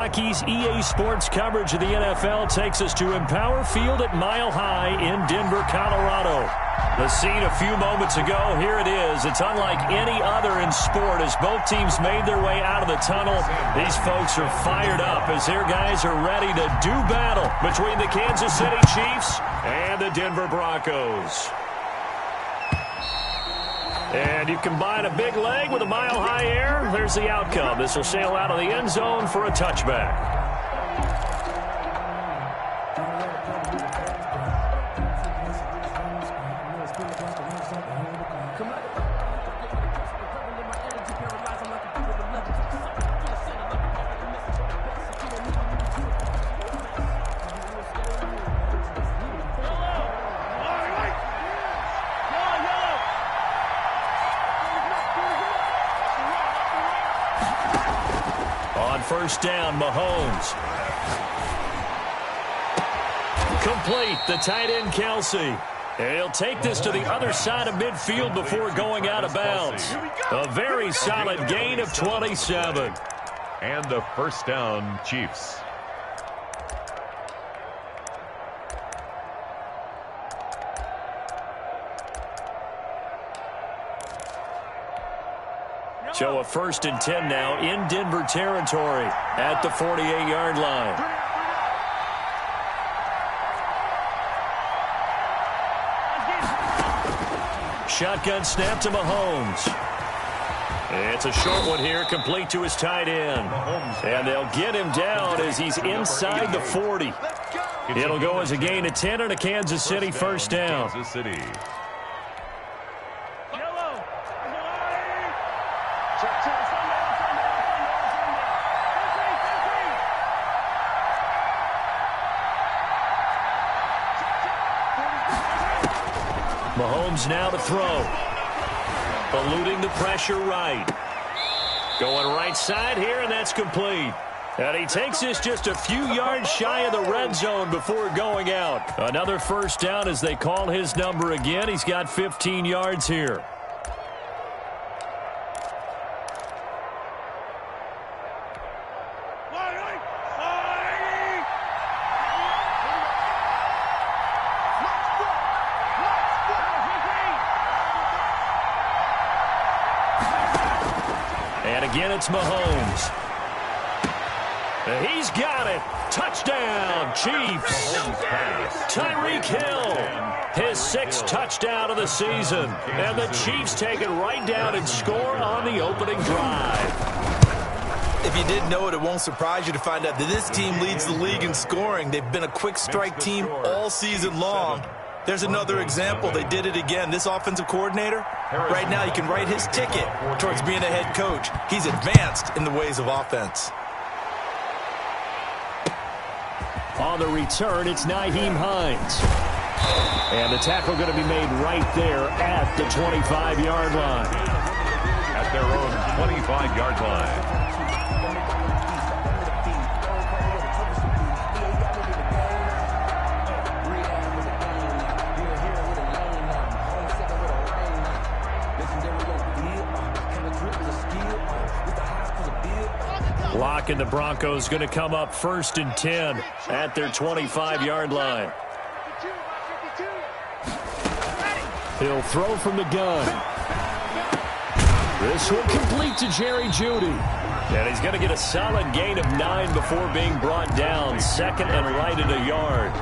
Rockies EA Sports coverage of the NFL takes us to Empower Field at Mile High in Denver, Colorado. The scene a few moments ago, here it is. It's unlike any other in sport as both teams made their way out of the tunnel. These folks are fired up as their guys are ready to do battle between the Kansas City Chiefs and the Denver Broncos. And you combine a big leg with a mile-high air, there's the outcome. This will sail out of the end zone for a touchback. First down, Mahomes. Complete, the tight end, Kelsey. And he'll take this to the other side of midfield before going out of bounds. A very solid gain of 27. And the first down, Chiefs. So a 1st and 10 now in Denver territory at the 48-yard line. Shotgun snap to Mahomes. It's a short one here, complete to his tight end. And they'll get him down as he's inside the 40. It'll go as a gain of 10 and a Kansas City first down. Kansas City. Mahomes now to throw. Eluding the pressure right. Going right side here, and that's complete. And he takes this just a few yards shy of the red zone before going out. Another first down as they call his number again. He's got 15 yards here. Again, it's Mahomes. He's got it. Touchdown, Chiefs. Tyreek Hill, his 6th touchdown of the season. And the Chiefs take it right down and score on the opening drive. If you didn't know it, it won't surprise you to find out that this team leads the league in scoring. They've been a quick strike team all season long. There's another example. They did it again. This offensive coordinator, right now you can write his ticket towards being a head coach. He's advanced in the ways of offense. On the return, it's Nyheim Hines. And the tackle going to be made right there at the 25-yard line. At their own 25-yard line. Lock and the Broncos going to come up 1st and 10 at their 25-yard line. He'll throw from the gun. This one complete to Jerry Jeudy. And he's going to get a solid gain of 9 before being brought down. 2nd and right at a yard.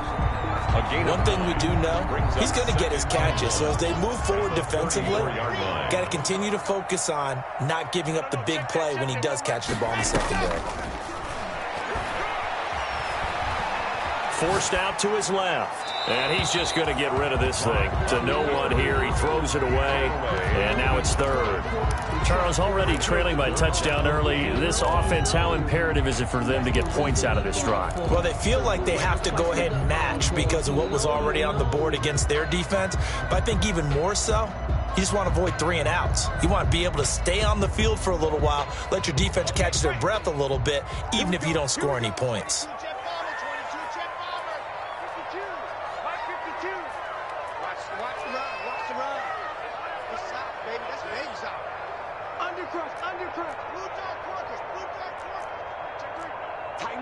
One thing we do know, he's going to get his catches. So as they move forward defensively, got to continue to focus on not giving up the big play when he does catch the ball in the secondary. Forced out to his left. And he's just going to get rid of this thing. To no one here. He throws it away. And now it's 3rd. Charles, already trailing by touchdown early. This offense, how imperative is it for them to get points out of this drive? Well, they feel like they have to go ahead and match because of what was already on the board against their defense. But I think even more so, you just want to avoid 3 and outs. You want to be able to stay on the field for a little while, let your defense catch their breath a little bit, even if you don't score any points. Undercross. Blue dog corner. Check 3.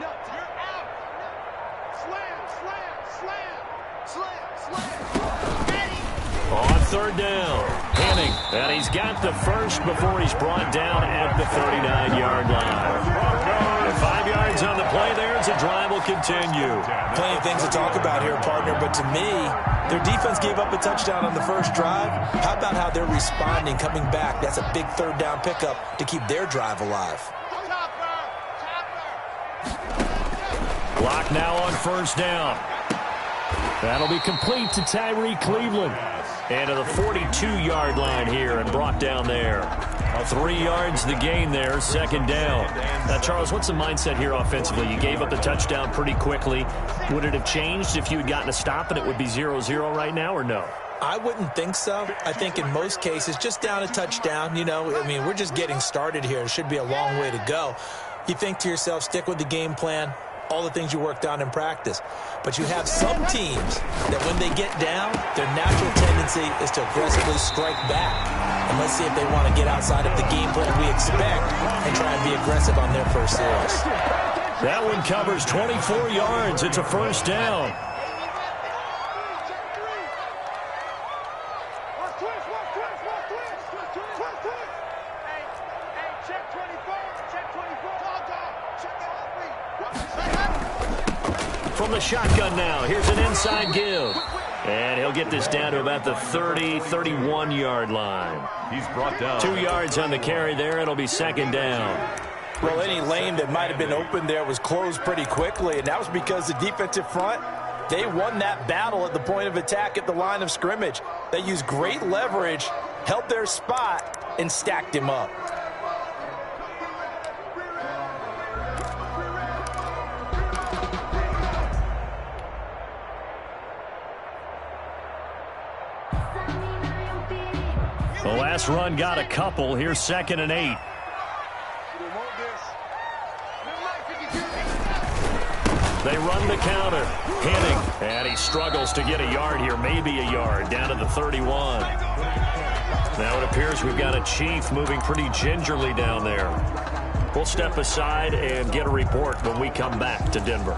On third down, Henning, and he's got the first before he's brought down at the 39-yard line. 5 yards on the play there as the drive will continue. Plenty of things to talk about here, partner, but to me, their defense gave up a touchdown on the first drive. How about how they're responding, coming back? That's a big third down pickup to keep their drive alive. Block now on first down. That'll be complete to Tyree Cleveland. And to the 42-yard line here and brought down there. 3 yards the gain there, second down. Now, Charles, what's the mindset here offensively? You gave up the touchdown pretty quickly. Would it have changed if you had gotten a stop and it would be 0-0 right now, or no? I wouldn't think so. I think in most cases, just down a touchdown, you know, I mean, we're just getting started here. It should be a long way to go. You think to yourself, stick with the game plan, all the things you worked on in practice. But you have some teams that when they get down, their natural tendency is to aggressively strike back. And let's see if they want to get outside of the game plan we expect and try and be aggressive on their first series. That one covers 24 yards. It's a first down. From the shotgun now, here's an inside give. And he'll get this down to about the 30, 31-yard line. He's brought down. 2 yards on the carry there. It'll be second down. Well, any lane that might have been open there was closed pretty quickly, and that was because the defensive front, they won that battle at the point of attack at the line of scrimmage. They used great leverage, held their spot, and stacked him up. The last run got a couple. Here's 2nd and 8. They run the counter. Henning. And he struggles to get a yard here. Maybe a yard. Down to the 31. Now it appears we've got a Chief moving pretty gingerly down there. We'll step aside and get a report when we come back to Denver.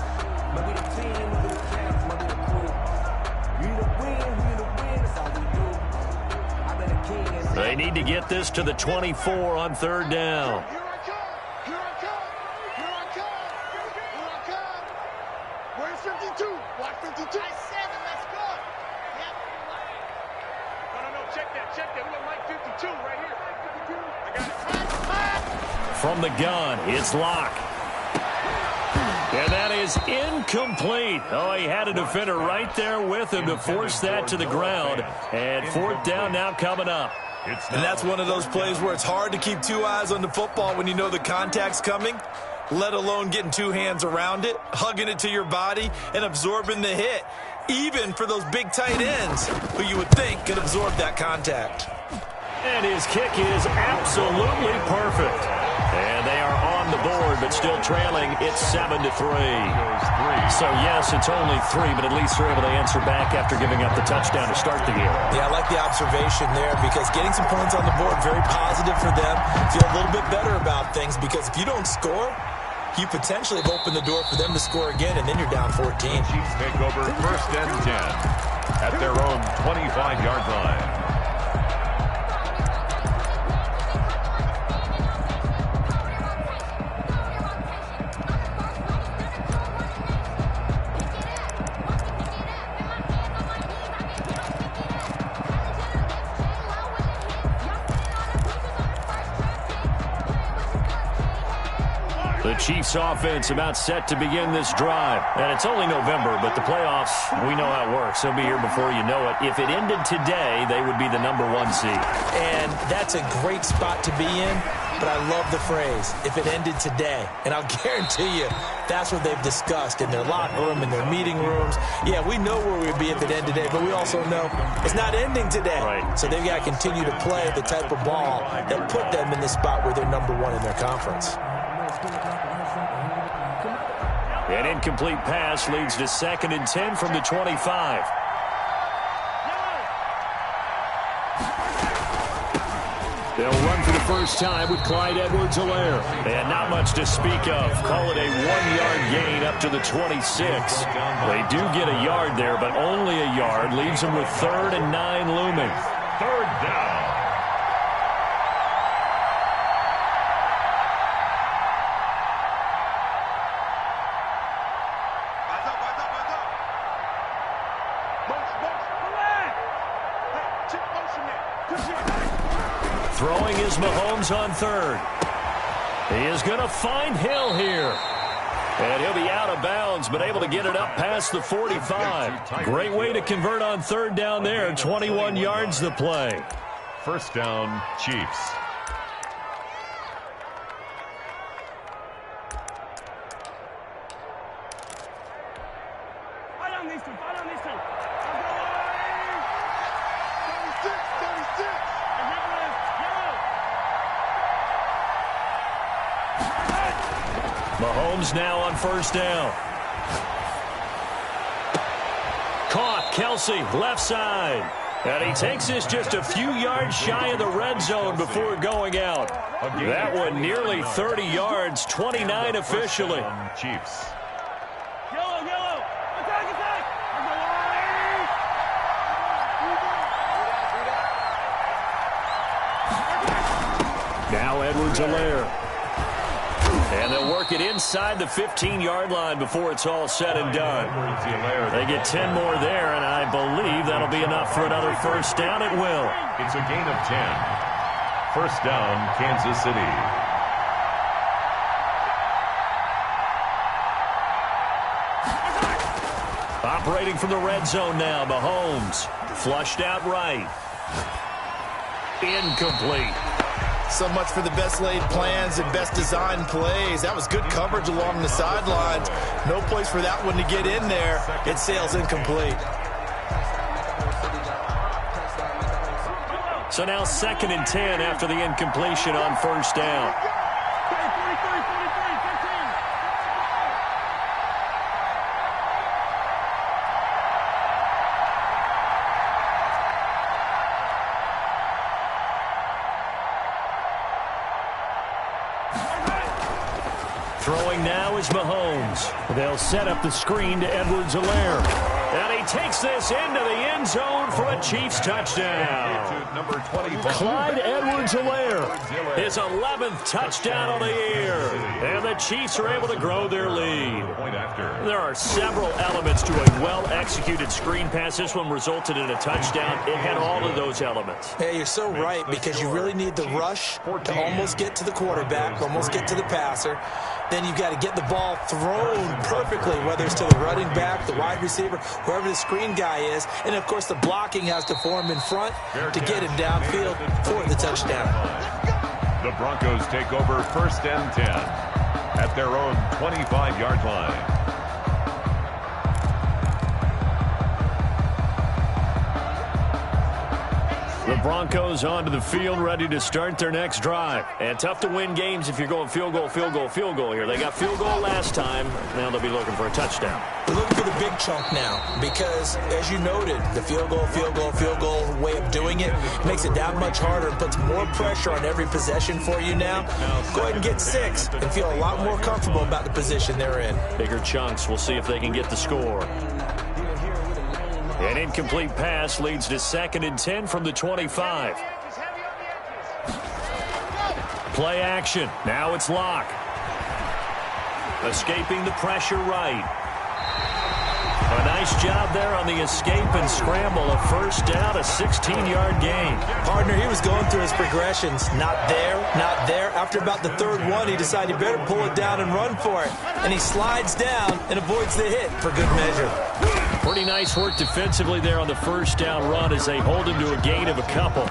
They need to get this to the 24 on third down. Where's 52? Watch 52. I said it, let's go. Yep. No, check that. We got Mike 52 right here. I got it. From the gun, it's Locke. And that is incomplete. Oh, he had a defender right there with him to force that to the ground. And fourth down now coming up. And that's one of those plays where it's hard to keep two eyes on the football when you know the contact's coming, let alone getting two hands around it, hugging it to your body, and absorbing the hit, even for those big tight ends who you would think could absorb that contact. And his kick is absolutely perfect. And they are on the board, but still trailing. It's 7-3. So, yes, it's only 3, but at least they're able to answer back after giving up the touchdown to start the game. Yeah, I like the observation there because getting some points on the board, very positive for them. Feel a little bit better about things because if you don't score, you potentially have opened the door for them to score again, and then you're down 14. Chiefs take over 1st and 10 at their own 25-yard line. The Chiefs offense about set to begin this drive. And it's only November, but the playoffs, we know how it works. They'll be here before you know it. If it ended today, they would be the #1 seed. And that's a great spot to be in, but I love the phrase, if it ended today. And I'll guarantee you, that's what they've discussed in their locker room, in their meeting rooms. Yeah, we know where we'd be if it ended today, but we also know it's not ending today. Right. So they've got to continue to play the type of ball that put them in the spot where they're #1 in their conference. An incomplete pass leads to 2nd and 10 from the 25. They'll run for the first time with Clyde Edwards-Helaire. And not much to speak of. Call it a 1-yard gain up to the 26. They do get a yard there, but only a yard. Leaves them with 3rd and 9 looming. 3rd down. Throwing is Mahomes on 3rd. He is going to find Hill here. And he'll be out of bounds, but able to get it up past the 45. Great way to convert on 3rd down there. 21 yards the play. 1st down, Chiefs. Mahomes now on 1st down. Caught. Kelsey, left side. And he takes this just a few yards shy of the red zone before going out. That one nearly 30 yards, 29 officially. Chiefs. Now Edwards-Helaire. And they'll work it inside the 15-yard line before it's all said and done. They get 10 more there, and I believe that'll be enough for another 1st down. It will. It's a gain of 10. 1st down, Kansas City. Operating from the red zone now, Mahomes. Flushed out right. Incomplete. So much for the best laid plans and best designed plays. That was good coverage along the sidelines. No place for that one to get in there. It sails incomplete. So now 2nd and 10 after the incompletion on 1st down. Throwing now is Mahomes. They'll set up the screen to Edwards-Helaire. And he takes this into the end zone for a Chiefs touchdown. Number 25. Clyde Edwards-Helaire, his 11th touchdown of the year. And the Chiefs are able to grow their lead. There are several elements to a well-executed screen pass. This one resulted in a touchdown. It had all of those elements. Yeah, you're so right, because you really need the rush to almost get to the quarterback, almost get to the passer. Then you've got to get the ball thrown perfectly, whether it's to the running back, the wide receiver, whoever the screen guy is. And, of course, the blocking has to form in front to get him downfield for the touchdown. The Broncos take over 1st and 10 at their own 25-yard line. The Broncos onto the field, ready to start their next drive. And tough to win games if you're going field goal, field goal, field goal here. They got field goal last time. Now they'll be looking for a touchdown. They're looking for the big chunk now because, as you noted, the field goal, field goal, field goal way of doing it makes it that much harder and puts more pressure on every possession for you now. Go ahead and get 6 and feel a lot more comfortable about the position they're in. Bigger chunks. We'll see if they can get the score. An incomplete pass leads to 2nd and 10 from the 25. Play action. Now it's Locke. Escaping the pressure right. A nice job there on the escape and scramble. A 1st down, a 16-yard gain. Partner, he was going through his progressions. Not there, not there. After about the 3rd one, he decided he better pull it down and run for it. And he slides down and avoids the hit for good measure. Pretty nice work defensively there on the 1st down run as they hold him to a gain of a couple.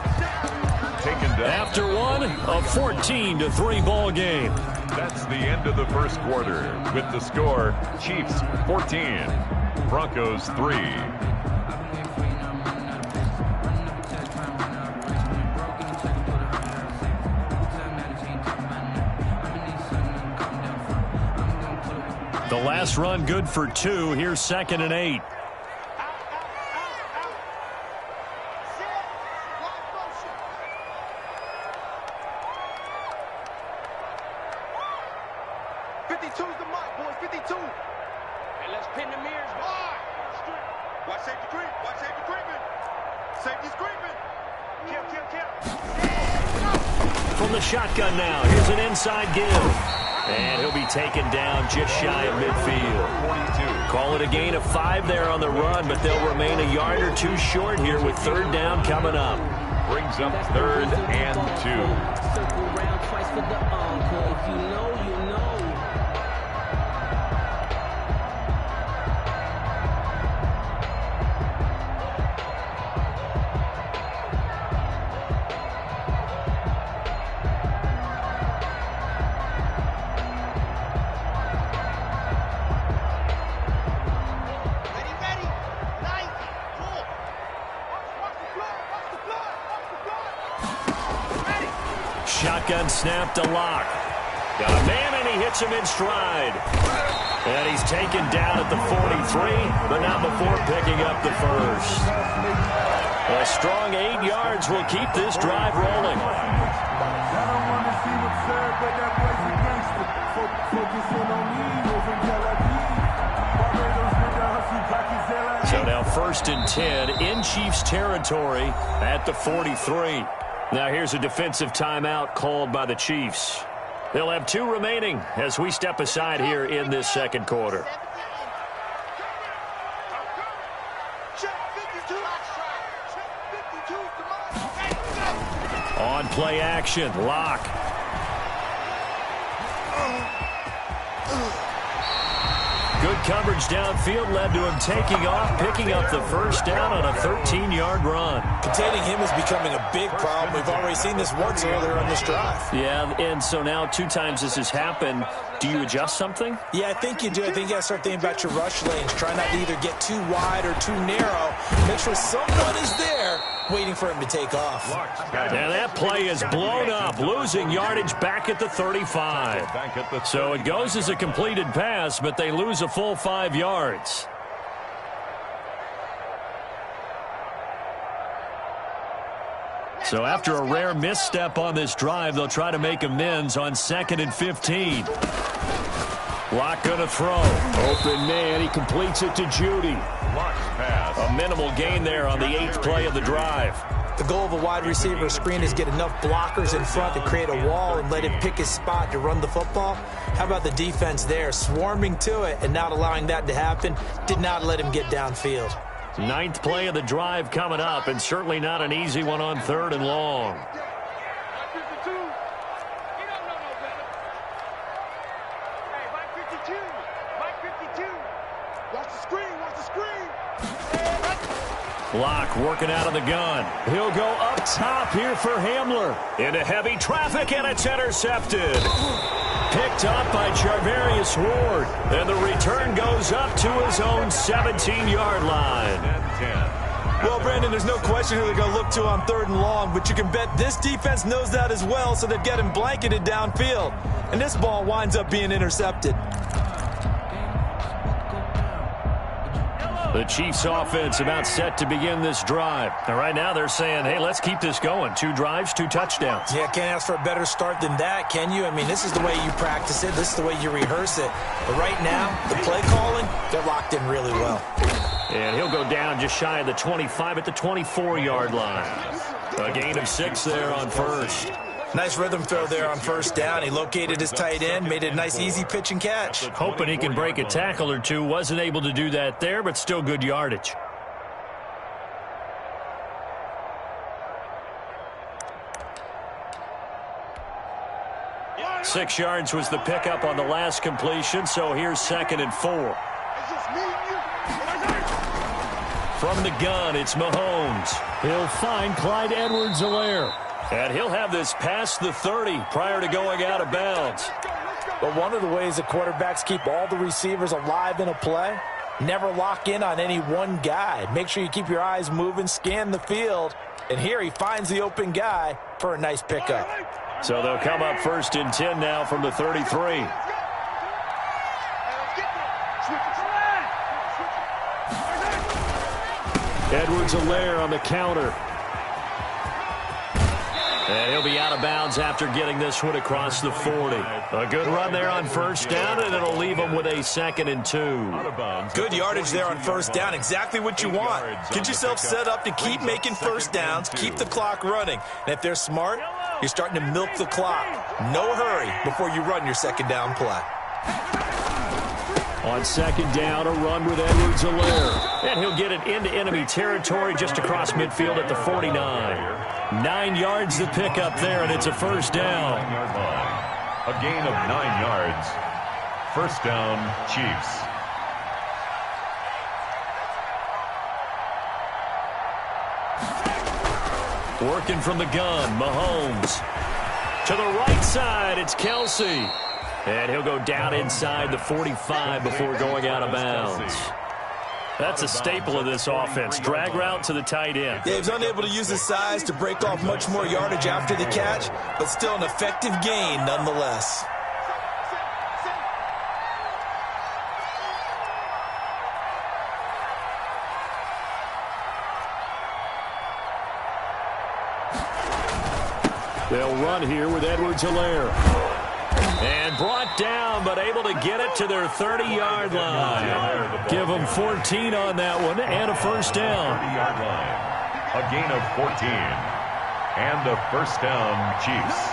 After one, a 14-3 ball game. That's the end of the 1st quarter with the score Chiefs 14, Broncos 3. The last run good for 2. Here's 2nd and 8. Pin the mirrors. Watch safety creep. Watch safety creeping. Safety's creeping. Kill. From the shotgun now, here's an inside give. And he'll be taken down just shy of midfield. Call it a gain of 5 there on the run, but they'll remain a yard or two short here with third down coming up. Brings up 3rd and 2. Circle around twice for the encore. If you know, you know. Shotgun snap to Locke. Got a man, and he hits him in stride. And he's taken down at the 43, but not before picking up the first. A strong 8 yards will keep this drive rolling. So now 1st and 10 in Chiefs territory at the 43. Now here's a defensive timeout called by the Chiefs. They'll have 2 remaining as we step aside here in this second quarter. On play action, Locke. Good coverage downfield led to him taking off, picking up the first down on a 13-yard run. Containing him is becoming a big problem. We've already seen this once earlier on this drive. Yeah, and so now 2 times this has happened. Do you adjust something? Yeah, I think you do. I think you got to start thinking about your rush lanes. Try not to either get too wide or too narrow. Make sure someone is there waiting for him to take off. And that play is blown up, losing yardage back at the 35. So it goes as a completed pass, but they lose a full 5 yards. So after a rare misstep on this drive, they'll try to make amends on 2nd and 15. Locke going to throw. Open man. He completes it to Judy. A minimal gain there on the 8th play of the drive. The goal of a wide receiver screen is get enough blockers in front to create a wall and let him pick his spot to run the football. How about the defense there, swarming to it and not allowing that to happen? Did not let him get downfield. 9th play of the drive coming up, and certainly not an easy one on 3rd and long. Locke working out of the gun. He'll go up top here for Hamler. Into heavy traffic, and it's intercepted. Picked up by Charvarius Ward. And the return goes up to his own 17-yard line. Well, Brandon, there's no question who they're going to look to on 3rd and long, but you can bet this defense knows that as well, so they've got him blanketed downfield. And this ball winds up being intercepted. The Chiefs offense about set to begin this drive. And right now they're saying, hey, let's keep this going. 2 drives, 2 touchdowns. Yeah, can't ask for a better start than that, can you? I mean, this is the way you practice it. This is the way you rehearse it. But right now, the play calling, they're locked in really well. And he'll go down just shy of the 25 at the 24-yard line. A gain of 6 there on 1st. Nice rhythm throw there on 1st down. He located his tight end, made it a nice, easy pitch and catch. Hoping he can break a tackle or 2. Wasn't able to do that there, but still good yardage. Yeah. 6 yards was the pickup on the last completion, so here's 2nd and 4. From the gun, it's Mahomes. He'll find Clyde Edwards-Helaire. And he'll have this past the 30 prior to going out of bounds. But one of the ways that quarterbacks keep all the receivers alive in a play, never lock in on any one guy. Make sure you keep your eyes moving, scan the field. And here he finds the open guy for a nice pickup. So they'll come up 1st and 10 now from the 33. Edwards-Helaire on the counter. And he'll be out of bounds after getting this one across the 40. A good run there on first down, and it'll leave him with a 2nd and 2. Good yardage there on first down. Exactly what you want. Get yourself set up to keep making first downs, keep the clock running. And if they're smart, you're starting to milk the clock. No hurry before you run your 2nd down play. On 2nd down, a run with Edwards-Helaire. And he'll get it into enemy territory just across midfield at the 49. 9 yards to pick up there, and it's a first down. A gain of 9 yards. First down, Chiefs. Working from the gun, Mahomes. To the right side, it's Kelsey. And he'll go down inside the 45 before going out of bounds. That's a staple of this offense. Drag route to the tight end. Yeah, he was unable to use his size to break off much more yardage after the catch, but still an effective gain nonetheless. They'll run here with Edwards-Helaire. And brought down, but able to get it to their 30-yard line. Give them 14 on that one and a first down. 30-yard line. A gain of 14. And a first down, Chiefs.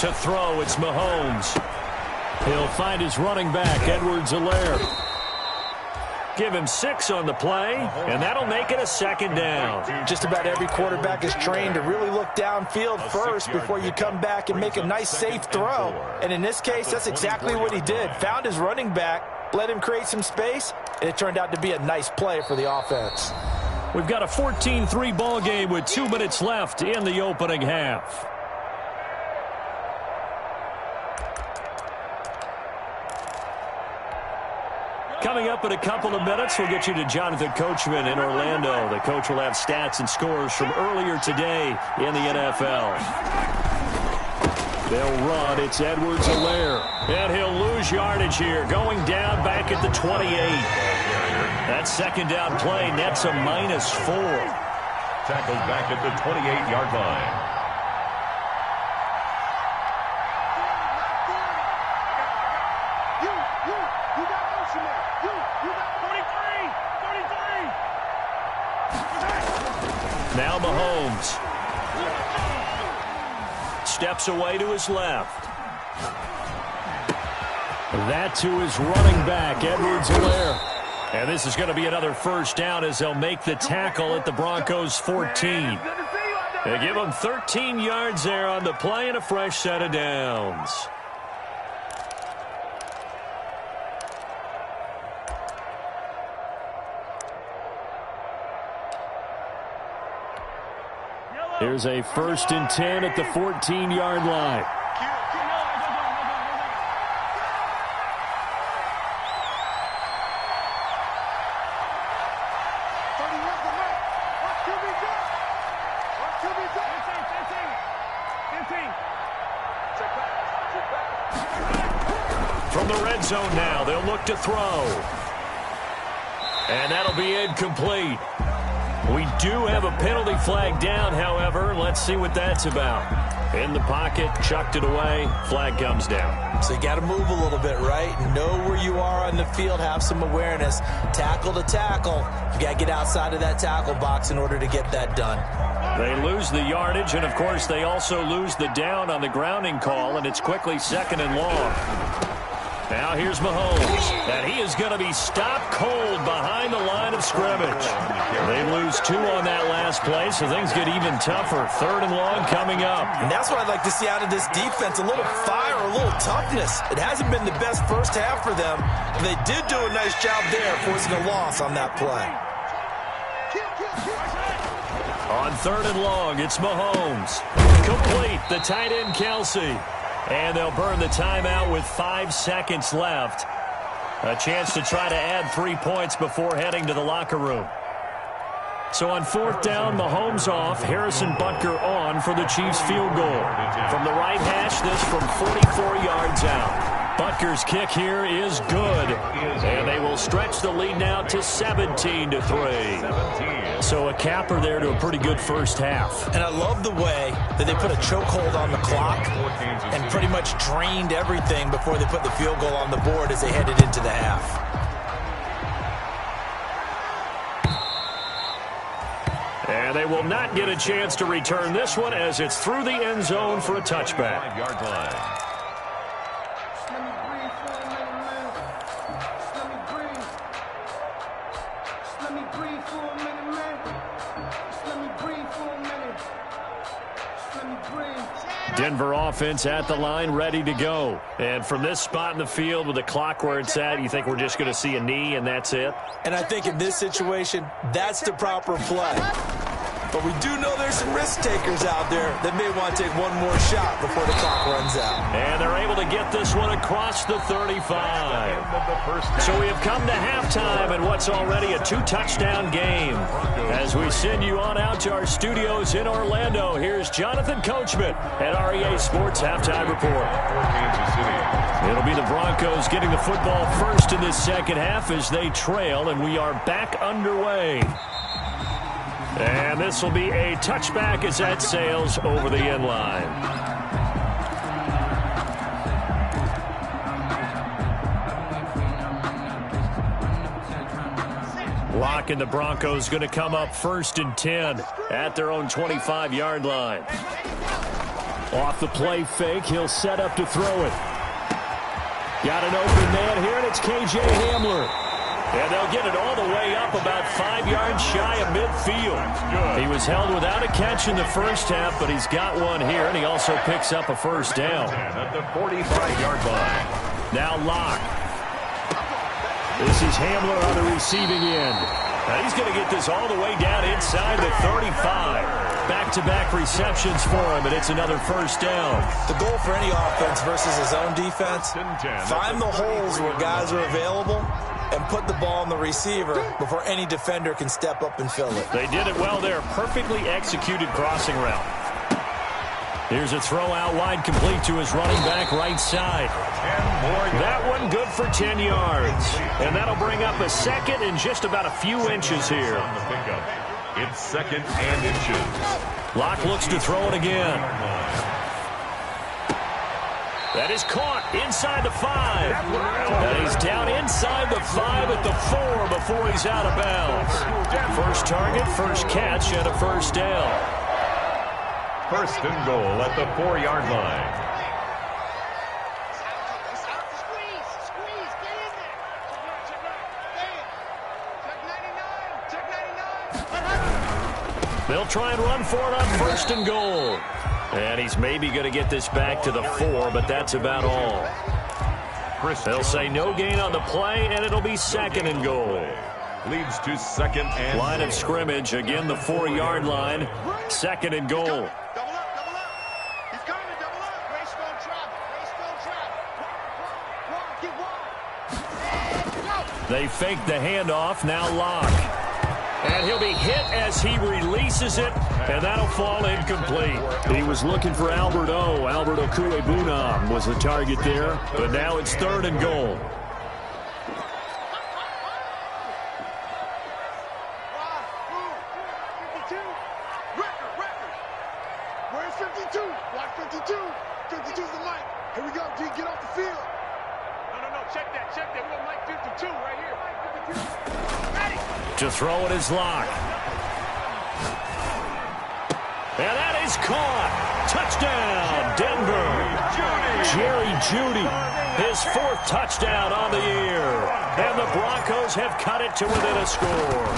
To throw, it's Mahomes. He'll find his running back, Edwards-Helaire. Give him 6 on the play, and that'll make it a 2nd down. Just about every quarterback is trained to really look downfield first before you come back and make a nice, safe throw. And in this case, that's exactly what he did. Found his running back, let him create some space, and it turned out to be a nice play for the offense. We've got a 14-3 ball game with 2 minutes left in the opening half. Coming up in a couple of minutes, we'll get you to Jonathan Coachman in Orlando. The coach will have stats and scores from earlier today in the NFL. They'll run. It's Edwards-Helaire. And he'll lose yardage here. Going down back at the 28. That 2nd down play nets a -4. Tackled back at the 28-yard line. Now Mahomes. Steps away to his left. That to his running back, Edwards-Helaire. And this is going to be another first down as they'll make the tackle at the Broncos 14. They give them 13 yards there on the play and a fresh set of downs. Here's a 1st and 10 at the 14-yard line. From the red zone now, they'll look to throw. And that'll be incomplete. We do have a penalty flag down, however. Let's see what that's about. In the pocket, chucked it away, flag comes down. So you got to move a little bit, right? Know where you are on the field, have some awareness. Tackle to tackle. You got to get outside of that tackle box in order to get that done. They lose the yardage, and of course they also lose the down on the grounding call, and it's quickly 2nd and long. Now here's Mahomes, and he is going to be stopped cold behind the line of scrimmage. They lose 2 on that last play, so things get even tougher. 3rd and long coming up. And that's what I'd like to see out of this defense, a little fire, a little toughness. It hasn't been the best first half for them, but they did do a nice job there, forcing a loss on that play. On 3rd and long, it's Mahomes. Complete, the tight end Kelsey. And they'll burn the timeout with 5 seconds left. A chance to try to add 3 points before heading to the locker room. So on 4th down, Mahomes off, Harrison Butker on for the Chiefs field goal. From the right hash, this from 44 yards out. Butker's kick here is good. And they will stretch the lead now to 17-3. So a capper there to a pretty good first half. And I love the way that they put a chokehold on the clock and pretty much drained everything before they put the field goal on the board as they headed into the half. And they will not get a chance to return this one as it's through the end zone for a touchback. 5-yard line. Denver offense at the line, ready to go. And from this spot in the field with the clock where it's at, you think we're just going to see a knee and that's it? And I think in this situation, that's the proper play. But we do know there's some risk takers out there that may want to take one more shot before the clock runs out. And they're able to get this one across the 35. So we have come to halftime in what's already a 2-touchdown game. As we send you on out to our studios in Orlando, here's Jonathan Coachman at REA Sports Halftime Report. It'll be the Broncos getting the football first in this second half as they trail, and we are back underway. And this will be a touchback as that sails over the end line. Locke and the Broncos going to come up 1st and 10 at their own 25-yard line. Off the play fake, he'll set up to throw it. Got an open man here, and it's K.J. Hamler. And they'll get it all the way up about 5 yards shy of midfield. He was held without a catch in the first half, but he's got one here, and he also picks up a first down. At the 45-yard line. Now Locke. This is Hamler on the receiving end. Now he's going to get this all the way down inside the 35. Back-to-back receptions for him, and it's another first down. The goal for any offense versus his own defense, find the holes where guys are available and put the ball on the receiver before any defender can step up and fill it. They did it well there. Perfectly executed crossing route. Here's a throw out wide, complete to his running back right side. That one good for 10 yards. And that'll bring up a second and just about a few inches here. It's 2nd and inches. Locke looks to throw it again. That is caught inside the 5. And he's down inside the 5 at the 4 before he's out of bounds. First target, first catch, and a first down. 1st and goal at the 4-yard line. Squeeze, get in there. Check 99. They'll try and run for it on 1st and goal. And he's maybe going to get this back to the 4, but that's about all. They'll say no gain on the play, and it'll be 2nd and goal. Leads to 2nd and line of scrimmage, again the 4-yard line, 2nd and goal. Double up. He's coming, double up. Race don't travel. Keep They fake the handoff, now Locke. And he'll be hit as he releases it, and that'll fall incomplete. He was looking for Albert O. Albert Okuebunam was the target there, but now it's 3rd and goal. Where's 52? Watch 52. 52's the mic. Here we go, D. Get off the field. No. Check that. We got Mike 52 right here. Mike 52. Ready. To throw it is Locke. And that is caught. Touchdown, Denver. Jerry Jeudy, his 4th touchdown on the year. And the Broncos have cut it to within a score.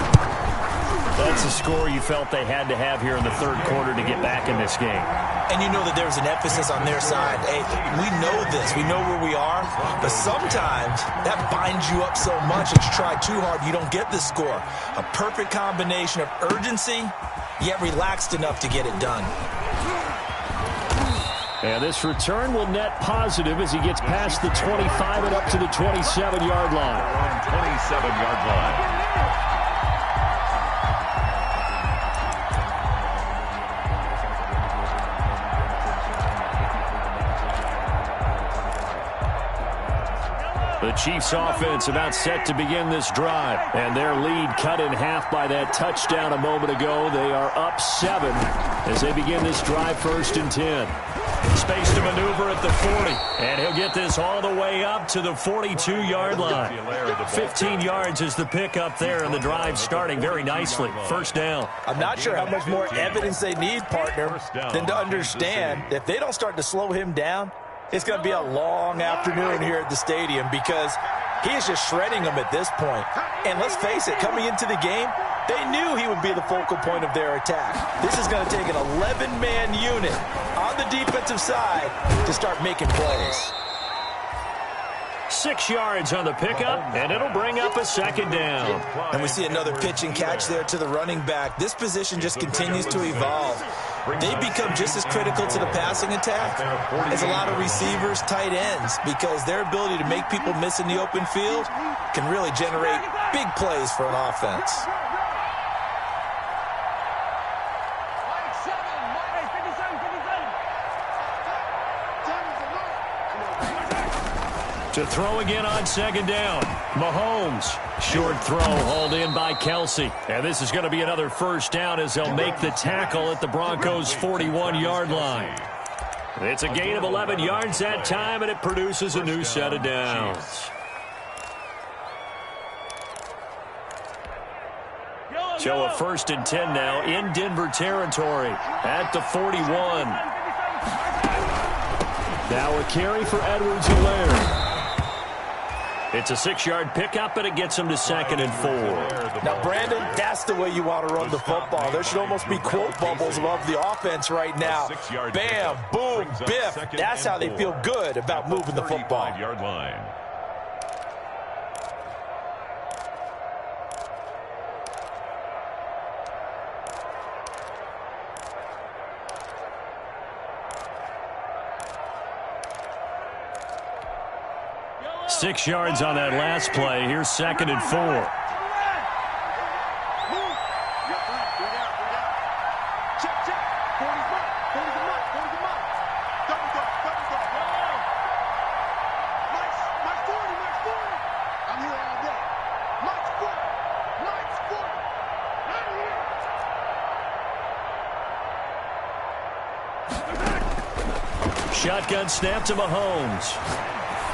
That's a score you felt they had to have here in the 3rd quarter to get back in this game. And you know that there's an emphasis on their side. Hey, we know this. We know where we are. But sometimes that binds you up so much that you try too hard, you don't get the score. A perfect combination of urgency, yet relaxed enough to get it done. And this return will net positive as he gets past the 25 and up to the 27-yard line. 27-yard line. The Chiefs offense about set to begin this drive. And their lead cut in half by that touchdown a moment ago. They are up 7 as they begin this drive 1st and 10. Space to maneuver at the 40. And he'll get this all the way up to the 42-yard line. 15 yards is the pickup there, and the drive starting very nicely. 1st down. I'm not sure how much more evidence they need, partner, than to understand that if they don't start to slow him down, it's going to be a long afternoon here at the stadium because he is just shredding them at this point. And let's face it, coming into the game, they knew he would be the focal point of their attack. This is going to take an 11-man unit on the defensive side to start making plays. 6 yards on the pickup, and it'll bring up a 2nd down. And we see another pitch and catch there to the running back. This position just continues to evolve. They become just as critical to the passing attack as a lot of receivers, tight ends, because their ability to make people miss in the open field can really generate big plays for an offense. To throw again on 2nd down. Mahomes. Short throw hauled in by Kelsey. And this is going to be another 1st down as they'll make the tackle at the Broncos' 41-yard line. It's a gain of 11 yards that time, and it produces a new set of downs. So a 1st and 10 now in Denver territory at the 41. Now a carry for Edwards-Helaire. It's a 6-yard pickup, and it gets him to 2nd and 4. Now, Brandon, that's the way you want to run the football. There should almost be quote bubbles above the offense right now. Bam, boom, biff. That's how they feel good about moving the football. Six yards on that last play. Here's 2nd and 4. Shotgun snap to Mahomes.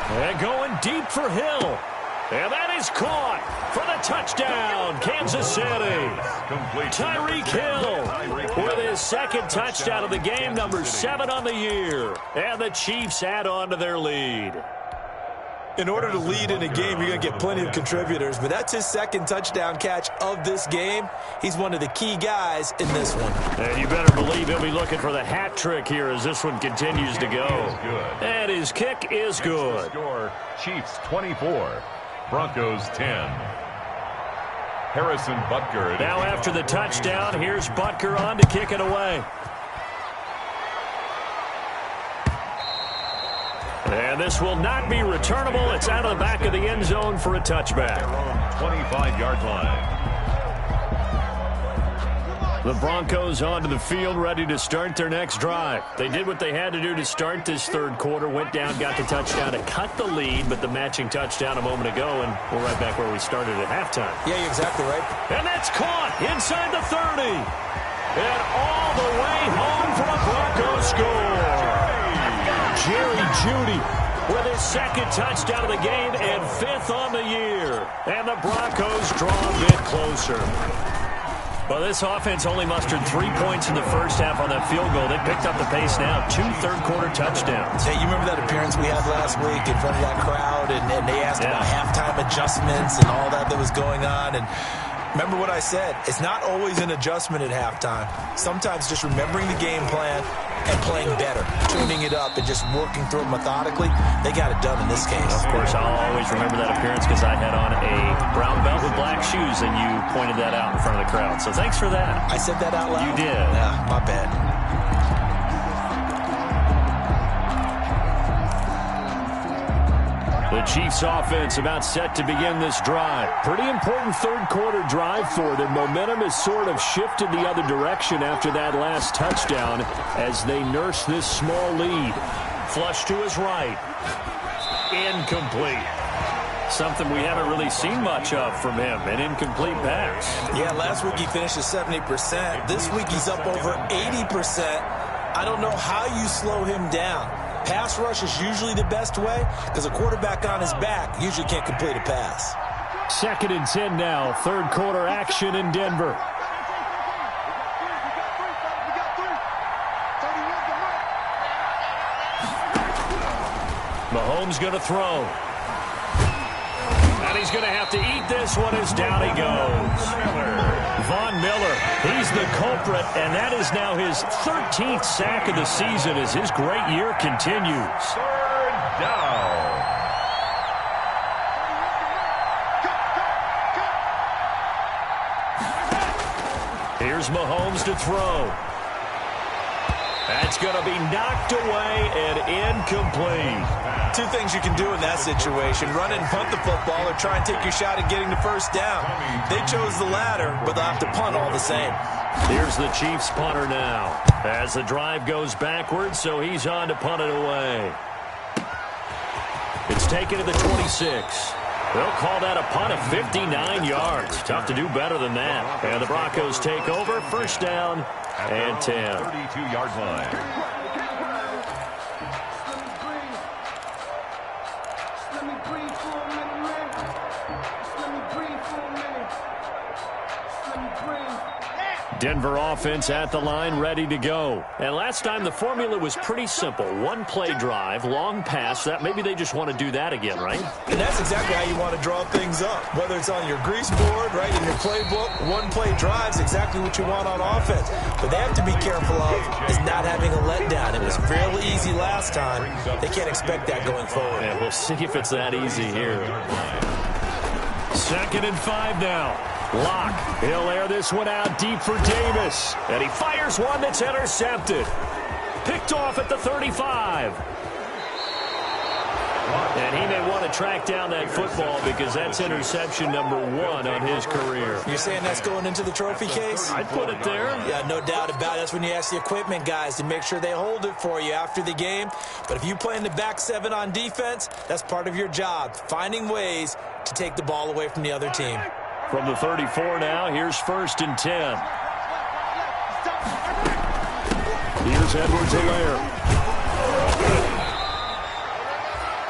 And going deep for Hill. And that is caught for the touchdown, Kansas City. Tyreek Hill with his 2nd touchdown of the game, number 7 on the year. And the Chiefs add on to their lead. In order to lead in a game, you're going to get plenty of contributors, but that's his 2nd touchdown catch of this game. He's one of the key guys in this one. And you better believe he'll be looking for the hat trick here as this one continues to go. And his kick is good. Score, Chiefs 24, Broncos 10. Harrison Butker. Now after the touchdown, here's Butker on to kick it away. And this will not be returnable. It's out of the back of the end zone for a touchback. 25-yard line. The Broncos onto the field, ready to start their next drive. They did what they had to do to start this 3rd quarter. Went down, got the touchdown to cut the lead, but the matching touchdown a moment ago, and we're right back where we started at halftime. Yeah, you're exactly right. And that's caught inside the 30. And all the way home for a Broncos score. Jerry Jeudy with his 2nd touchdown of the game and 5th on the year. And the Broncos draw a bit closer. Well, this offense only mustered 3 points in the 1st half on that field goal. They picked up the pace now. 2 third-quarter touchdowns. Hey, you remember that appearance we had last week in front of that crowd, and they asked about halftime adjustments and all that was going on, and remember what I said. It's not always an adjustment at halftime. Sometimes just remembering the game plan and playing better, tuning it up and just working through it methodically. They got it done in this case. Of course, I'll always remember that appearance because I had on a brown belt with black shoes, and you pointed that out in front of the crowd. So thanks for that. I said that out loud? You did. Yeah, my bad. The Chiefs offense about set to begin this drive. Pretty important 3rd quarter drive for them. Momentum has sort of shifted the other direction after that last touchdown as they nurse this small lead. Flush to his right. Incomplete. Something we haven't really seen much of from him, an incomplete pass. Yeah, last week he finished at 70%. This week he's up over 80%. I don't know how you slow him down. Pass rush is usually the best way because a quarterback on his back usually can't complete a pass. 2nd and 10 now. Third quarter action in Denver. Mahomes going to throw. And he's going to have to eat this one as down he goes. Von Miller, he's the culprit, and that is now his 13th sack of the season as his great year continues. 3rd down. Here's Mahomes to throw. That's going to be knocked away and incomplete. Two things you can do in that situation: run and punt the football, or try and take your shot at getting the first down. They chose the latter, but they'll have to punt all the same. Here's the Chiefs punter now as the drive goes backwards, so he's on to punt it away. It's taken to the 26. They'll call that a punt of 59 yards. Tough to do better than that. And the Broncos take over. First down and 10. 32-yard line. Denver offense at the line, ready to go. And last time the formula was pretty simple. One play drive, long pass. That maybe they just want to do that again, right? And that's exactly how you want to draw things up. Whether it's on your grease board, right, in your playbook, one play drive's exactly what you want on offense. But they have to be careful of is not having a letdown. It was fairly easy last time. They can't expect that going forward. Yeah, we'll see if it's that easy here. 2nd and 5 now. Lock. He'll air this one out deep for Davis. And he fires one that's intercepted. Picked off at the 35. And he may want to track down that football because that's interception number 1 on his career. You're saying that's going into the trophy case? I'd put it there. Yeah, no doubt about it. That's when you ask the equipment guys to make sure they hold it for you after the game. But if you play in the back 7 on defense, that's part of your job, finding ways to take the ball away from the other team. From the 34 now, here's 1st and 10. Here's Edwards-Helaire.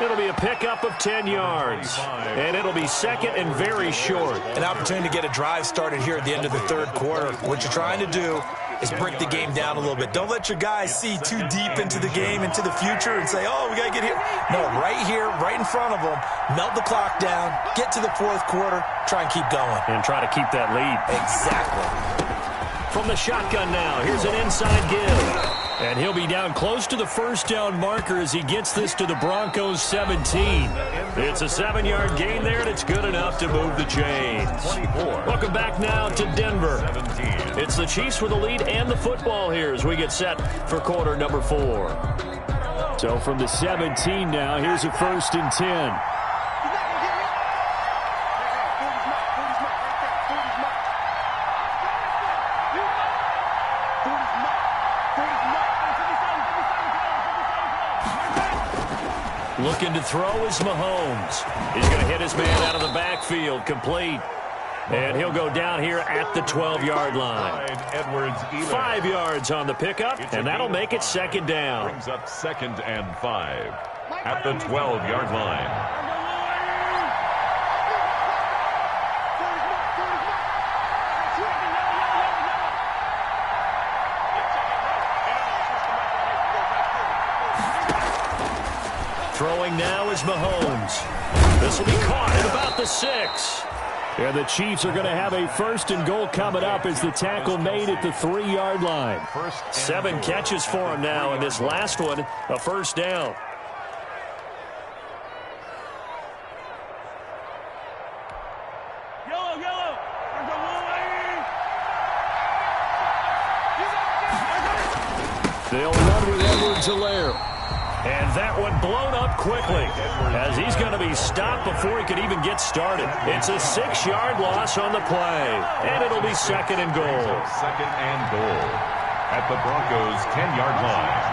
It'll be a pickup of 10 yards. And it'll be 2nd and very short. An opportunity to get a drive started here at the end of the 3rd quarter. What you're trying to do is break the game down a little bit. Don't let your guys see too deep into the game, into the future, and say, oh, we got to get here. No, right here, right in front of them, melt the clock down, get to the 4th quarter, try and keep going. And try to keep that lead. Exactly. From the shotgun now, here's an inside give. And he'll be down close to the first down marker as he gets this to the Broncos 17. It's a 7-yard gain there, and it's good enough to move the chains. Welcome back now to Denver. It's the Chiefs with the lead and the football here as we get set for quarter number 4. So from the 17 now, here's a 1st and 10. Looking to throw is Mahomes. He's going to hit his man out of the backfield, complete. And he'll go down here at the 12-yard line. 5 yards on the pickup, and that'll make it 2nd down. Brings up 2nd and 5 at the 12-yard line. Throwing now is Mahomes. This will be caught at about the 6. And the Chiefs are going to have a 1st and goal coming up as the tackle made at the 3-yard line. 7 catches for him now, and this last one, a 1st down. They'll run with Edwards-Helaire. And that one blown up quickly as he's going to be stopped before he could even get started. It's a 6-yard loss on the play, and it'll be 2nd and goal. 2nd and goal at the Broncos' 10-yard line.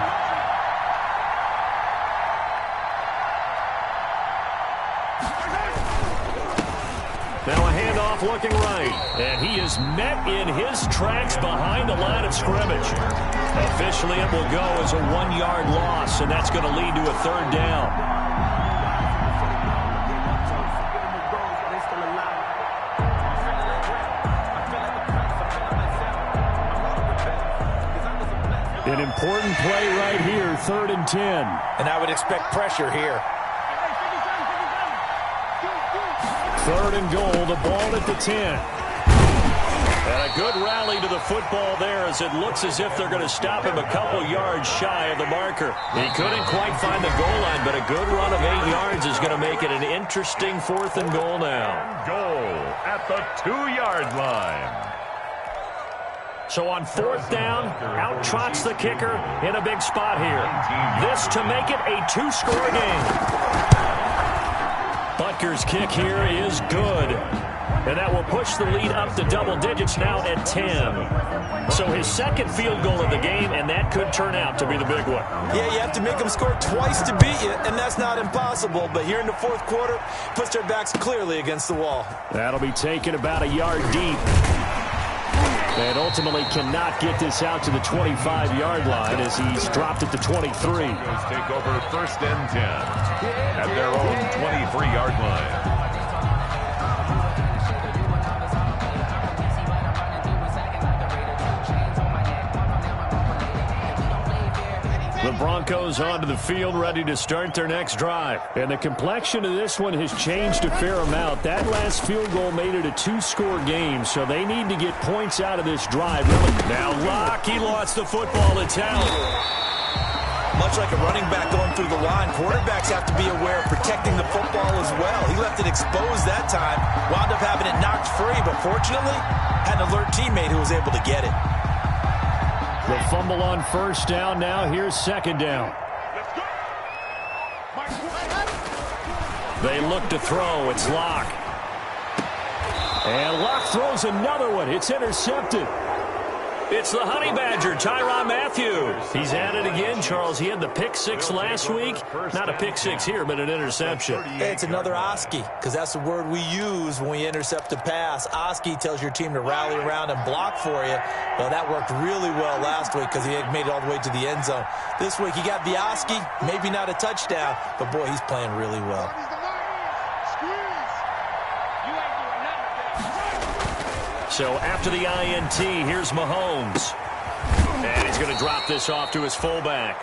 handoff looking right. And he is met in his tracks behind the line of scrimmage. Officially, it will go as a 1-yard loss, and that's going to lead to a 3rd down. An important play right here, 3rd and 10. And I would expect pressure here. 3rd and goal, the ball at the 10. And a good rally to the football there as it looks as if they're going to stop him a couple yards shy of the marker. He couldn't quite find the goal line, but a good run of 8 yards is going to make it an interesting 4th and goal now. Goal at the 2-yard line. So on 4th down, out trots the kicker in a big spot here. This to make it a 2-score game. Butker's kick here is good. And that will push the lead up to double digits now at 10. So his 2nd field goal of the game, and that could turn out to be the big one. Yeah, you have to make them score twice to beat you, and that's not impossible. But here in the 4th quarter, puts their backs clearly against the wall. That'll be taken about a yard deep. And ultimately cannot get this out to the 25-yard line as he's dropped it to 23. Take over 1st and 10 at their own 23-yard line. The Broncos onto the field, ready to start their next drive. And the complexion of this one has changed a fair amount. That last field goal made it a 2-score game, so they need to get points out of this drive. Now Locke, he lost the football to Talent. Much like a running back going through the line, quarterbacks have to be aware of protecting the football as well. He left it exposed that time, wound up having it knocked free, but fortunately, had an alert teammate who was able to get it. The fumble on 1st down. Now here's 2nd down. They look to throw. It's Locke. And Locke throws another one. It's intercepted. It's the Honey Badger, Tyrann Mathieu. He's at it again, Charles. He had the pick 6 last week. Not a pick 6 here, but an interception. Hey, it's another Oski, because that's the word we use when we intercept a pass. Oski tells your team to rally around and block for you. Well, that worked really well last week because he made it all the way to the end zone. This week, he got the Oski, maybe not a touchdown, but boy, he's playing really well. So after the INT, here's Mahomes. And he's going to drop this off to his fullback.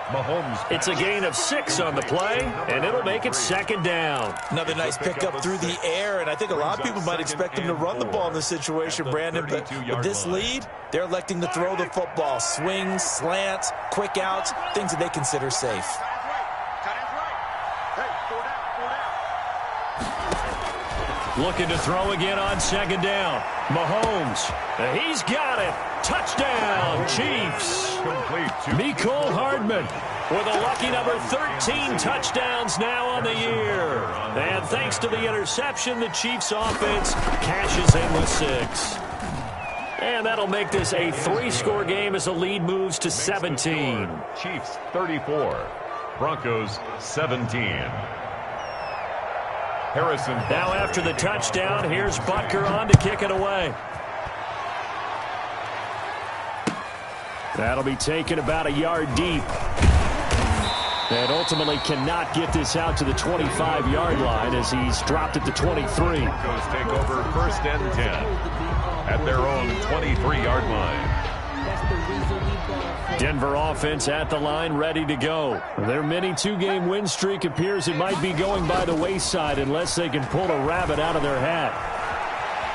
Mahomes. It's a gain of 6 on the play, and it'll make it 2nd down. Another nice pickup through the air, and I think a lot of people might expect him to run the ball in this situation, Brandon. But with this lead, they're electing to throw the football. Swings, slants, quick outs, things that they consider safe. Looking to throw again on 2nd down. Mahomes. He's got it. Touchdown, Chiefs. Mecole Hardman with a lucky number 13 touchdowns now on the year. And thanks to the interception, the Chiefs offense cashes in with 6. And that'll make this a 3-score game as the lead moves to 17. Chiefs 34, Broncos 17. Harrison. Now after the touchdown, here's Butker on to kick it away. That'll be taken about a yard deep. And ultimately cannot get this out to the 25-yard line as he's dropped it to 23. Broncos take over 1st and 10 at their own 23-yard line. Denver offense at the line, ready to go. Their mini 2-game win streak appears it might be going by the wayside unless they can pull a rabbit out of their hat.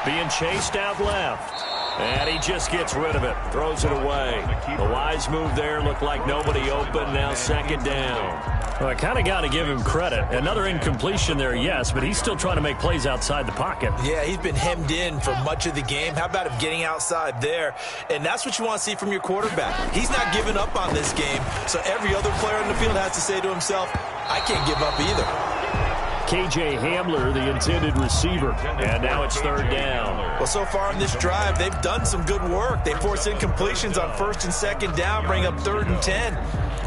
Being chased out left. And he just gets rid of it. Throws it away. The wise move there. Looked like nobody open. Now 2nd down. Well, I kind of got to give him credit. Another incompletion there, yes, but he's still trying to make plays outside the pocket. Yeah, he's been hemmed in for much of the game. How about him getting outside there? And that's what you want to see from your quarterback. He's not giving up on this game, so every other player in the field has to say to himself, I can't give up either. KJ Hamler, the intended receiver. And now it's 3rd down. Well, so far in this drive, they've done some good work. They force incompletions on 1st and 2nd down, bring up 3rd and 10.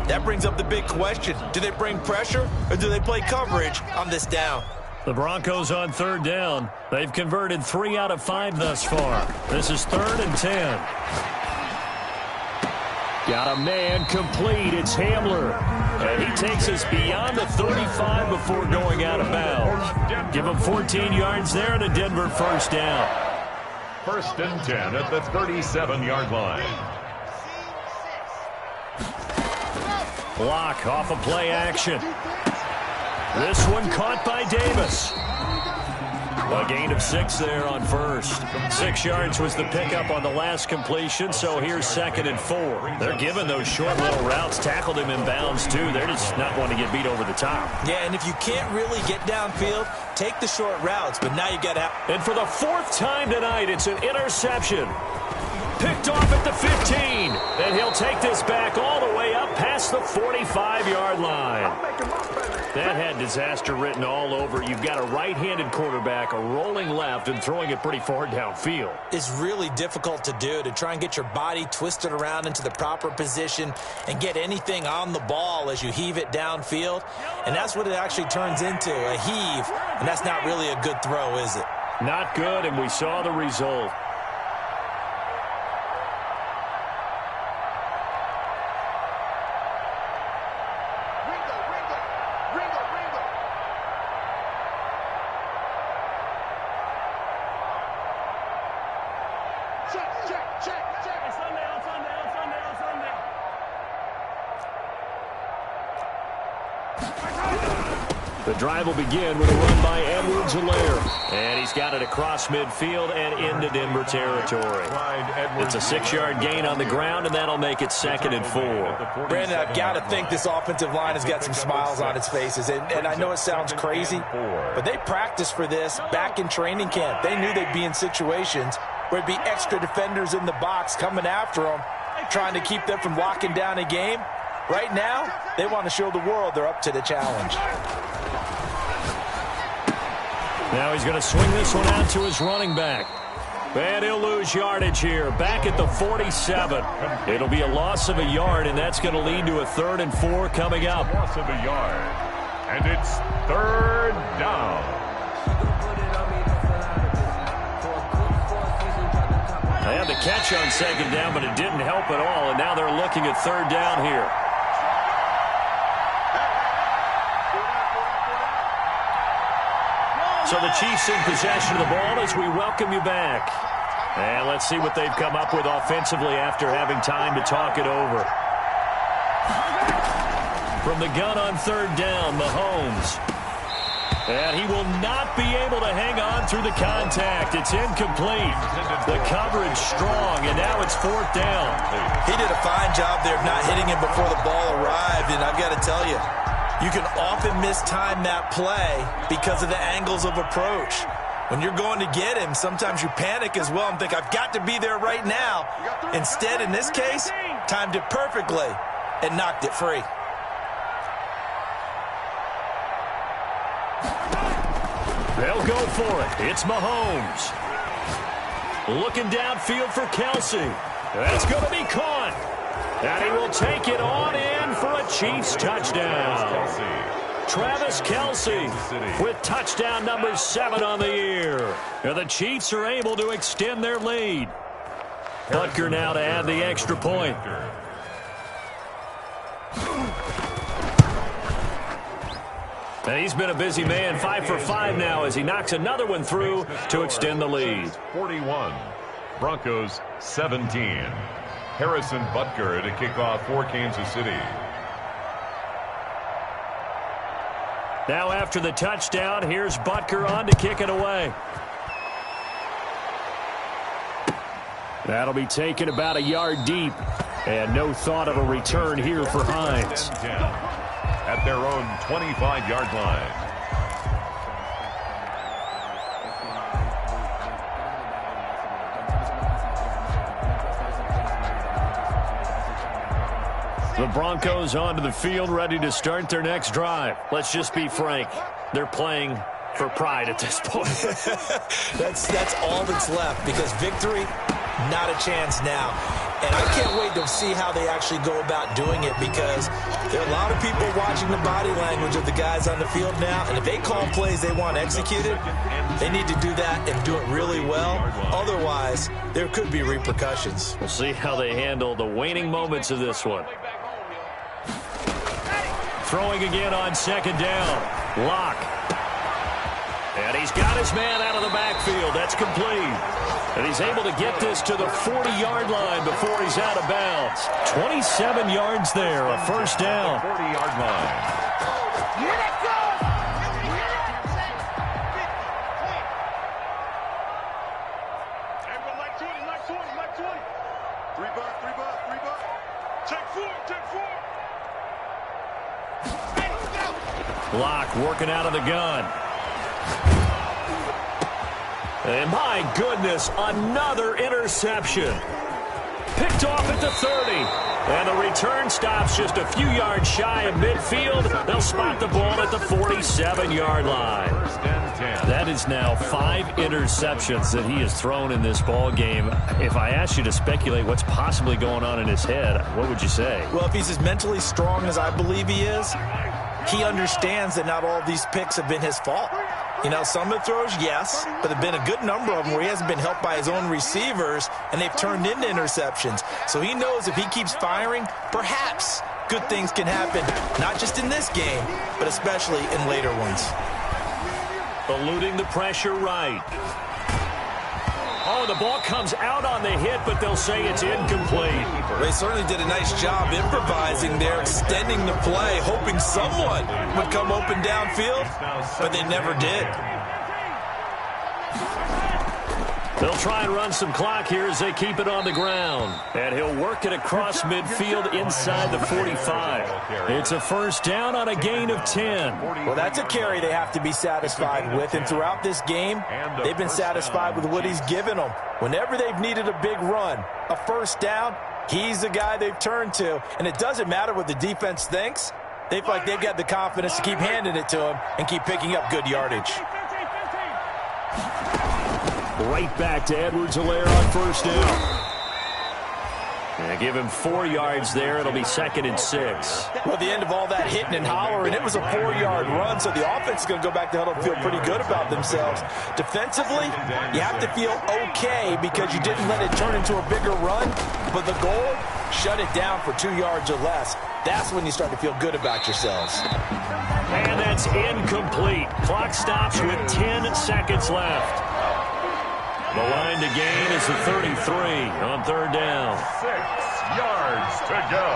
That brings up the big question. Do they bring pressure or do they play coverage on this down? The Broncos on third down. They've converted 3 out of 5 thus far. This is 3rd and 10. Got a man complete. It's Hamler. And he takes us beyond the 35 before going out of bounds. Give him 14 yards there and a Denver first down. 1st and 10 at the 37-yard line. Block off of play action. This one caught by Davis. A gain of 6 there on first. 6 yards was the pickup on the last completion, so here's 2nd and 4. They're giving those short little routes. Tackled him in bounds, too. They're just not wanting to get beat over the top. Yeah, and if you can't really get downfield, take the short routes, but now you got to... And for the 4th time tonight, it's an interception. Picked off at the 15. And he'll take this back all the way up past the 45-yard line. That had disaster written all over. You've got a right-handed quarterback, a rolling left, and throwing it pretty far downfield. It's really difficult to do, to try and get your body twisted around into the proper position and get anything on the ball as you heave it downfield. And that's what it actually turns into, a heave. And that's not really a good throw, is it? Not good, and we saw the result. The drive will begin with a run by Edwards-Helaire. And he's got it across midfield and into Denver territory. It's a 6-yard gain on the ground, and that'll make it 2nd and 4. Brandon, I've got to think this offensive line has got some smiles on its faces. And I know it sounds crazy, but they practiced for this back in training camp. They knew they'd be in situations where it'd be extra defenders in the box coming after them, trying to keep them from locking down a game. Right now, they want to show the world they're up to the challenge. Now he's going to swing this one out to his running back. And he'll lose yardage here. Back at the 47. It'll be a loss of a yard, and that's going to lead to a 3rd and 4 coming up. Loss of a yard. And it's 3rd down. They had the catch on 2nd down, but it didn't help at all, and now they're looking at 3rd down here. So the Chiefs in possession of the ball as we welcome you back. And let's see what they've come up with offensively after having time to talk it over. From the gun on 3rd down, Mahomes. And he will not be able to hang on through the contact. It's incomplete. The coverage strong, and now it's 4th down. He did a fine job there of not hitting him before the ball arrived, and I've got to tell you, you can often mistime that play because of the angles of approach. When you're going to get him, sometimes you panic as well and think, I've got to be there right now. Instead, in this case, timed it perfectly and knocked it free. They'll go for it. It's Mahomes. Looking downfield for Kelsey. That's going to be caught. And he will take it on in for a Chiefs touchdown. Travis Kelsey with touchdown number 7 on the year. And the Chiefs are able to extend their lead. Butker now to add the extra point. And he's been a busy man, 5 for 5 now as he knocks another one through to extend the lead. 41, Broncos 17. Harrison Butker to kick off for Kansas City. Now after the touchdown, here's Butker on to kick it away. That'll be taken about a yard deep. And no thought of a return here for Hines. At their own 25-yard line. The Broncos onto the field, ready to start their next drive. Let's just be frank. They're playing for pride at this point. That's all that's left, because victory, not a chance now. And I can't wait to see how they actually go about doing it, because there are a lot of people watching the body language of the guys on the field now, and if they call plays they want executed, they need to do that and do it really well. Otherwise, there could be repercussions. We'll see how they handle the waning moments of this one. Throwing again on second down. Locke. And he's got his man out of the backfield. That's complete. And he's able to get this to the 40-yard line before he's out of bounds. 27 yards there, a first down. 40-yard line. Locke working out of the gun. And my goodness, another interception. Picked off at the 30. And the return stops just a few yards shy of midfield. They'll spot the ball at the 47-yard line. That is now 5 interceptions that he has thrown in this ball game. If I asked you to speculate what's possibly going on in his head, what would you say? Well, if he's as mentally strong as I believe he is, he understands that not all of these picks have been his fault. You know, some of the throws, yes, but there have been a good number of them where he hasn't been helped by his own receivers, and they've turned into interceptions. So he knows if he keeps firing, perhaps good things can happen, not just in this game, but especially in later ones. Eluding the pressure right. Oh, the ball comes out on the hit, but they'll say it's incomplete. They certainly did a nice job improvising there, extending the play, hoping someone would come open downfield, but they never did. They'll try and run some clock here as they keep it on the ground. And he'll work it across midfield inside the 45. It's a first down on a gain of 10. Well, that's a carry they have to be satisfied with. And throughout this game, they've been satisfied with what he's given them. Whenever they've needed a big run, a first down, he's the guy they've turned to. And it doesn't matter what the defense thinks. They feel like they've got the confidence to keep handing it to him and keep picking up good yardage. Right back to Edwards-Helaire on first down. And give him 4 yards there. It'll be 2nd and 6. Well, the end of all that hitting and hollering, it was a 4-yard run, so the offense is going to go back to huddle and feel pretty good about themselves. Defensively, you have to feel okay because you didn't let it turn into a bigger run, but the goal, shut it down for 2 yards or less. That's when you start to feel good about yourselves. And that's incomplete. Clock stops with 10 seconds left. The line to gain is the 33 on third down. 6 yards to go.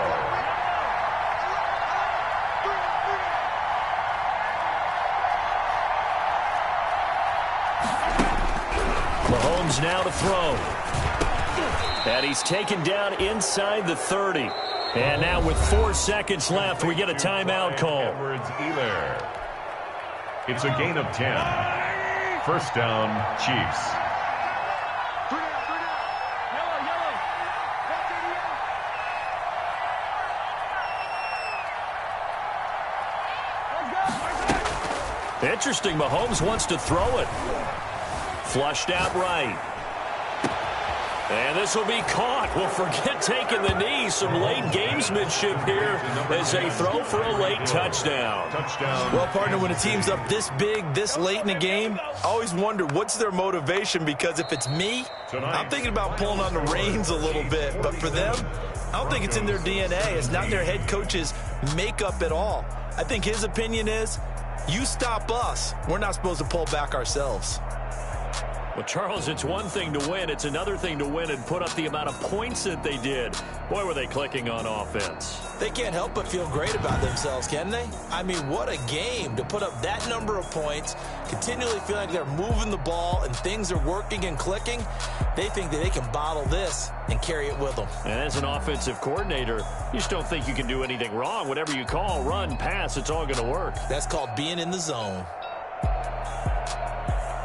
Mahomes now to throw. And he's taken down inside the 30. And now with 4 seconds left, we get a timeout call. Edwards-Helaire. It's a gain of 10. First down, Chiefs. Interesting, Mahomes wants to throw it. Flushed out right. And this will be caught. Well, forget taking the knee. Some late gamesmanship here as they throw for a late touchdown. Well, partner, when a team's up this big, this late in the game, I always wonder what's their motivation, because if it's me, I'm thinking about pulling on the reins a little bit. But for them, I don't think it's in their DNA. It's not in their head coach's makeup at all. I think his opinion is, you stop us, we're not supposed to pull back ourselves. Well, Charles, it's one thing to win. It's another thing to win and put up the amount of points that they did. Boy, were they clicking on offense. They can't help but feel great about themselves, can they? I mean, what a game to put up that number of points, continually feeling like they're moving the ball and things are working and clicking. They think that they can bottle this and carry it with them. And as an offensive coordinator, you just don't think you can do anything wrong. Whatever you call, run, pass, it's all going to work. That's called being in the zone.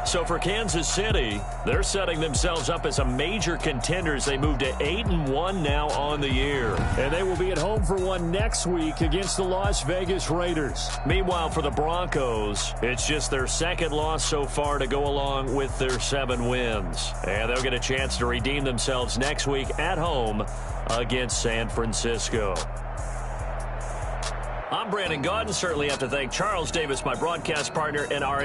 So for Kansas City, they're setting themselves up as a major contender as they move to 8-1 now on the year. And they will be at home for one next week against the Las Vegas Raiders. Meanwhile, for the Broncos, it's just their second loss so far to go along with their 7 wins. And they'll get a chance to redeem themselves next week at home against San Francisco. I'm Brandon Gaudin. Certainly have to thank Charles Davis, my broadcast partner, and our